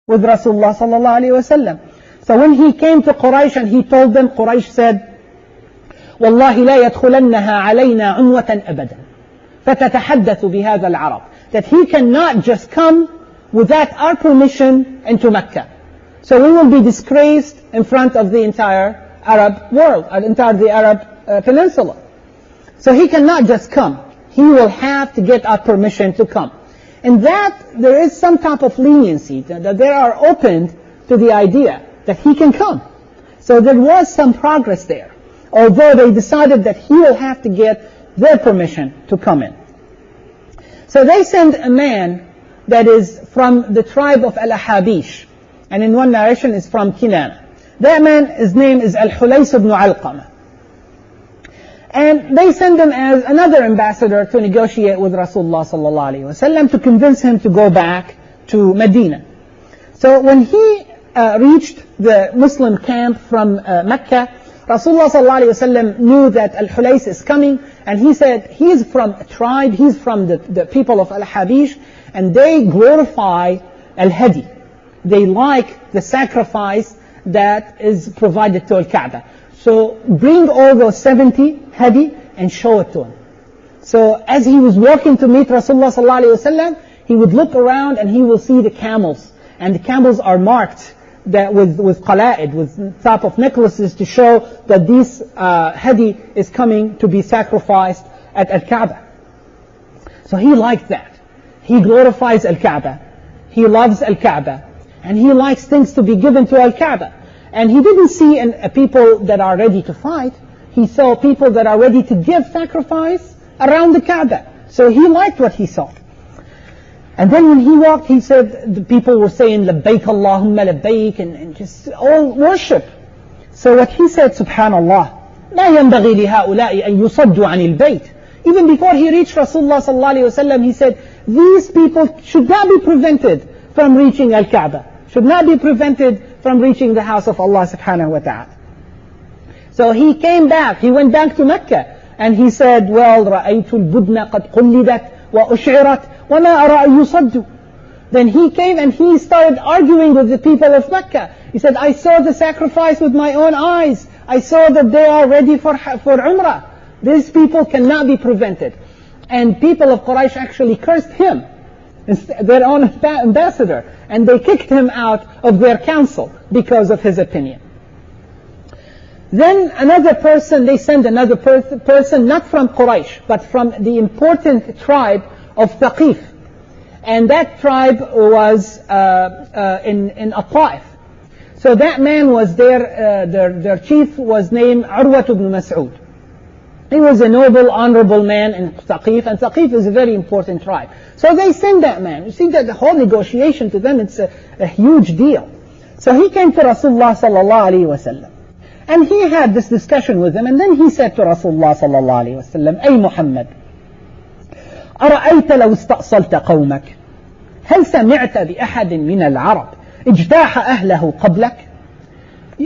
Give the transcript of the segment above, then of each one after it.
with Rasulullah sallallahu alayhi wa sallam. So when he came to Quraish and he told them, Quraish said, والله لا يدخلنها علينا عنوة أبدا فتتحدث بهذا العرب. That he cannot just come without our permission into Mecca. So we will be disgraced in front of the entire Arab world, the Arab peninsula. So he cannot just come. He will have to get our permission to come. And that there is some type of leniency, that they are open to the idea that he can come. So there was some progress there, although they decided that he will have to get their permission to come in. So they send a man that is from the tribe of Al-Habish, and in one narration is from Kinana. That man, his name is Al-Hulays Bin Alkama. And they send him as another ambassador to negotiate with Rasulullah sallallahu alayhi wa sallam to convince him to go back to Medina. So when he reached the Muslim camp from Mecca, Rasulullah sallallahu alayhi wa sallam knew that Al-Hulays is coming, and he said he's from a tribe, he's from the people of Al-Habish, and they glorify Al-Hadi. They like the sacrifice that is provided to Al-Kaaba. So bring all those 70 hadi and show it to him. So as he was walking to meet Rasulullah sallallahu alayhi wa sallam, he would look around and he will see the camels. And the camels are marked that with qala'id, with type of necklaces to show that this hadi is coming to be sacrificed at Al-Kaaba. So he liked that. He glorifies Al-Kaaba. He loves Al-Kaaba. And he likes things to be given to Al-Kaaba. And he didn't see people that are ready to fight. He saw people that are ready to give sacrifice around the Kaaba. So he liked what he saw. And then when he walked, he said, the people were saying, Labbaik Allahumma Labbaik, and just all worship. So what he said, Subhanallah, لا ينبغي لهؤلاء أن يصدوا عن البيت. Even before he reached Rasulullah sallallahu alayhi wa sallam, he said, these people should not be prevented from reaching Al-Kaaba, should not be prevented from reaching the house of Allah subhanahu wa ta'ala. So he came back, he went back to Mecca, and he said, well, رأيت البدن قد قلدت وأشعرت وما أرى أن يصدوا. Then he came and he started arguing with the people of Mecca. He said, I saw the sacrifice with my own eyes. I saw that they are ready for Umrah. These people cannot be prevented. And people of Quraish actually cursed him, their own ambassador, and they kicked him out of their council because of his opinion. Then another person, they send another person, not from Quraish, but from the important tribe of Thaqif. And that tribe was in At-Ta'if. So that man was their chief was named Urwa ibn Mas'ud. He was a noble, honorable man in Thaqif, and Thaqif is a very important tribe. So they send that man. You see that the whole negotiation to them, it's a huge deal. So he came to Rasulullah sallallahu alayhi wa sallam. And he had this discussion with him, and then he said to Rasulullah sallallahu alayhi wa sallam, أي محمد أرأيت لو استأصلت قومك هل سمعت بأحد من العرب اجتاح أهله قبلك؟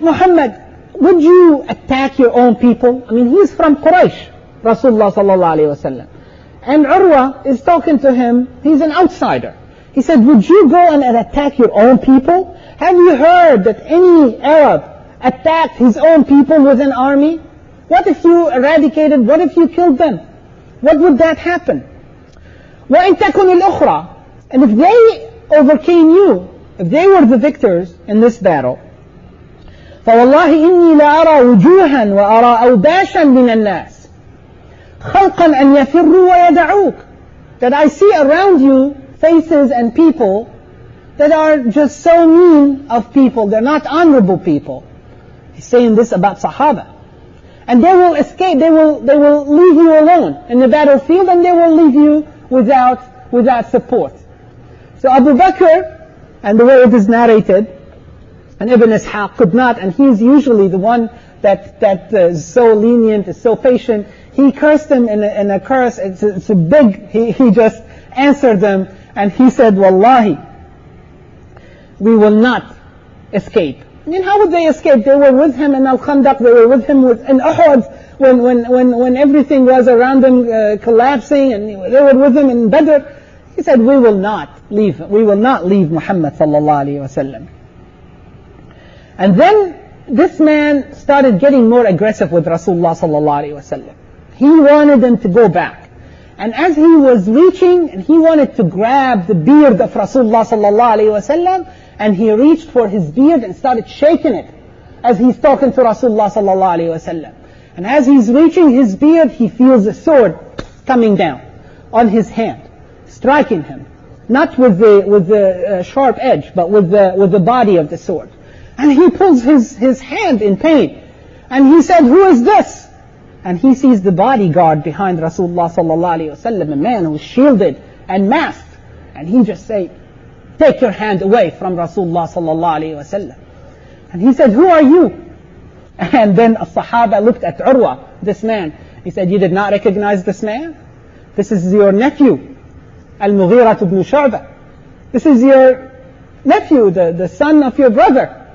Muhammad, would you attack your own people? I mean, he's from Quraish, Rasulullah sallallahu alayhi wa sallam. And Urwa is talking to him, he's an outsider. He said, would you go and attack your own people? Have you heard that any Arab attacked his own people with an army? What if you eradicated, what if you killed them? What would that happen? وَإِن تَكُنِ الْأُخْرَى, and if they overcame you, if they were the victors in this battle, فَوَاللَّهِ إِنِّي لَأَرَى وُجُوهًا وَأَرَى أَوْبَاشًا مِنَ النَّاسِ خَلْقًا أَنْ يَفِرُّوا وَيَدَعُوكَ, that I see around you faces and people that are just so mean of people, they're not honorable people. He's saying this about Sahaba. And they will escape, they will leave you alone in the battlefield, and they will leave you without support. So Abu Bakr, and the way it is narrated, and Ibn Ishaq could not, and he's usually the one that is so lenient, is so patient. He cursed them in a curse, it's a big, he just answered them, and he said, Wallahi, we will not escape. I mean, how would they escape? They were with him in Al-Khandaq, they were with him in Uhud, when everything was around them collapsing, and they were with him in Badr. He said, we will not leave Muhammad sallallahu alayhi wasallam. And then this man started getting more aggressive with Rasulullah sallallahu alayhi wasallam. He wanted them to go back. And as he was reaching, and he wanted to grab the beard of Rasulullah sallallahu alayhi wasallam, and he reached for his beard and started shaking it as he's talking to Rasulullah sallallahu alayhi wasallam. And as he's reaching his beard, he feels a sword coming down on his hand, striking him, not with the sharp edge, but with the body of the sword. And he pulls his hand in pain, and he said, who is this? And he sees the bodyguard behind Rasulullah sallallahu alayhi wasallam, a man who is shielded and masked. And he just said, take your hand away from Rasulullah sallallahu alayhi wasallam. And he said, who are you? And then a Sahaba looked at Urwa, this man. He said, you did not recognize this man? This is your nephew, Al-Mughira ibn Shu'bah. This is your nephew, the son of your brother.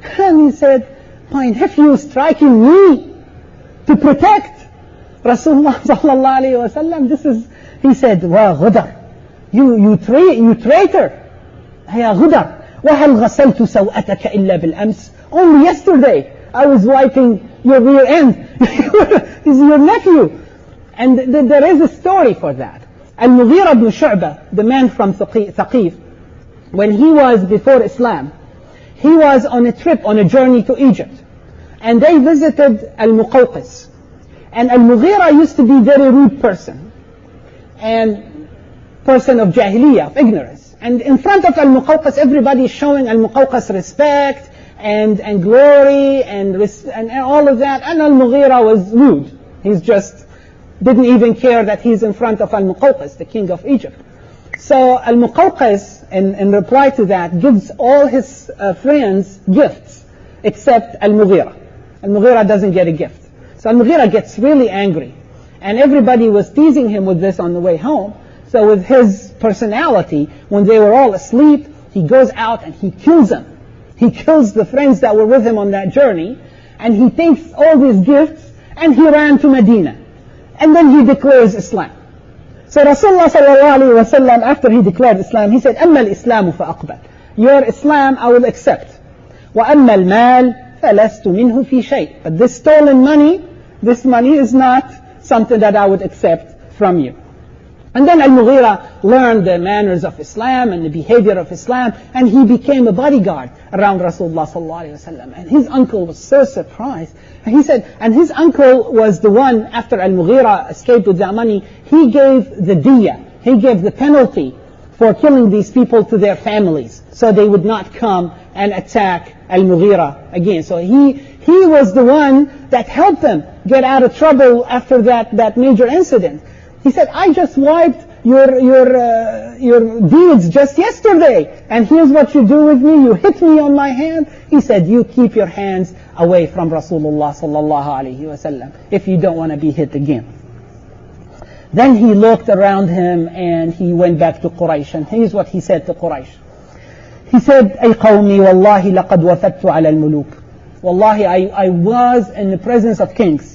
And he said, my nephew is striking me to protect Rasulullah sallallahu alayhi wasallam. He said, wa ghudar, you traitor. Ya ghudar, وهل غسلت سوءتك إلا بالأمس? Only yesterday I was wiping your rear end. He's your nephew. And there is a story for that. Al-Mughira ibn Shu'bah, the man from Thaqif, when he was before Islam, he was on a trip, on a journey to Egypt. And they visited Al-Muqawqis. And Al-Mughira used to be a very rude person. And person of Jahiliyyah, of ignorance. And in front of Al-Muqawqis, everybody is showing Al-Muqawqis respect and glory and all of that. And Al-Mughira was rude. He's just didn't even care that he's in front of Al-Muqawqis, the king of Egypt. So Al-Muqawqis, in reply to that, gives all his friends gifts except Al-Mughira. Al-Mughira doesn't get a gift. So Al-Mughira gets really angry. And everybody was teasing him with this on the way home. So with his personality, when they were all asleep, he goes out and he kills them. He kills the friends that were with him on that journey. And he takes all these gifts and he ran to Medina. And then he declares Islam. So Rasulullah sallallahu alayhi wa sallam, after he declared Islam, he said, أَمَّا الْإِسْلَامُ فَأَقْبَلْ. Your Islam I will accept. وَأَمَّا الْمَالِ فَلَسْتُ مِنْهُ فِي شَيْءٍ. But this stolen money, this money is not something that I would accept from you. And then Al-Mughira learned the manners of Islam and the behavior of Islam, and he became a bodyguard around Rasulullah sallallahu alayhi wa sallam. And his uncle was so surprised. And he said, and his uncle was the one, after Al-Mughira escaped with that money, he gave the diya, he gave the penalty for killing these people to their families, so they would not come and attack Al-Mughira again. So he was the one that helped them get out of trouble after that major incident. He said, I just wiped your deeds just yesterday, and here's what you do with me. You hit me on my hand. He said, you keep your hands away from Rasulullah sallallahu alayhi wa sallam if you don't want to be hit again. Then he looked around him and he went back to Quraish, and here's what he said to Quraish. He said, أي قومي والله لقد وفدت على الملوك. Wallahi, I was in the presence of kings.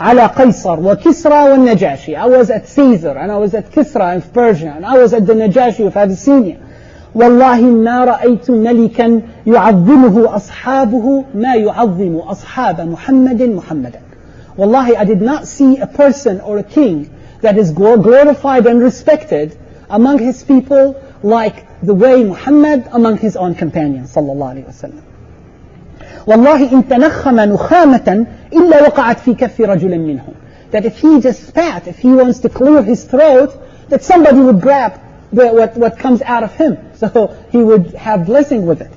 على قيصر وكسرى والنجاشي. I was at Caesar, and I was at Kisra of Persia, and I was at the Najashi of Abyssinia. والله ما رأيت ملكا يعظمه أصحابه ما يعظم أصحاب محمد محمدا. Wallahi, I did not see a person or a king that is glorified and respected among his people like the way Muhammad among his own companions sallallahu alayhi wa sallam. والله إن تنخم نخامة إلا وقعت في كف رجل منهم. That if he just spat, if he wants to clear his throat, that somebody would grab what comes out of him, so he would have blessing with it.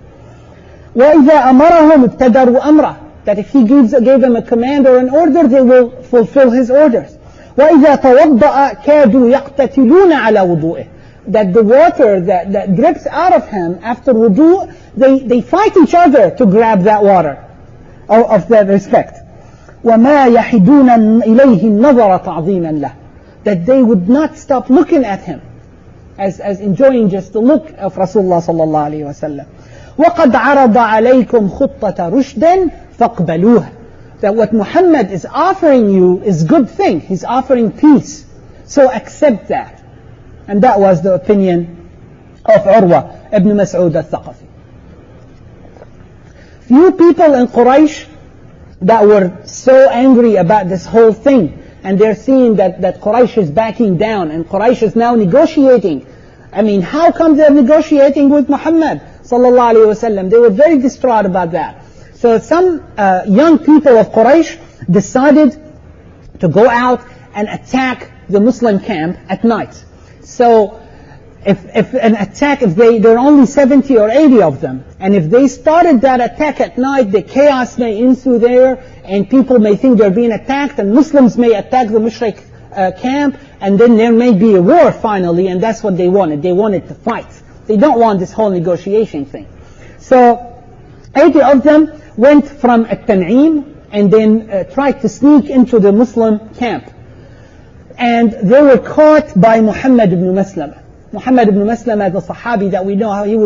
وإذا أمرهم ابتدروا أمره. That if he gave them a command or an order, they will fulfill his orders. وإذا توضأ كادوا يقتتلون على وضوئه. That the water that drips out of him after wudu, they fight each other to grab that water of that respect. وما يحدون إليه النظر تعظيما له. That they would not stop looking at him as enjoying just the look of Rasulullah sallallahu alayhi wa sallam. وقد عرض عليكم خطة رشد فاقبلوها. That what Muhammad is offering you is good thing. He's offering peace. So accept that. And that was the opinion of Urwa ibn Mas'ud al-Thaqafi. Few people in Quraish that were so angry about this whole thing, and they're seeing that Quraish is backing down, and Quraish is now negotiating. I mean, how come they're negotiating with Muhammad sallallahu alaihi wasallam? They were very distraught about that. So some young people of Quraish decided to go out and attack the Muslim camp at night. So if there are only 70 or 80 of them, and if they started that attack at night, the chaos may ensue there, and people may think they're being attacked, and Muslims may attack the Mushrik camp, and then there may be a war finally, and that's what they wanted. They wanted to fight. They don't want this whole negotiation thing. So 80 of them went from At-Tan'im and then tried to sneak into the Muslim camp. And they were caught by Muhammad ibn Maslama. Muhammad ibn Maslama, the Sahabi that we know how he was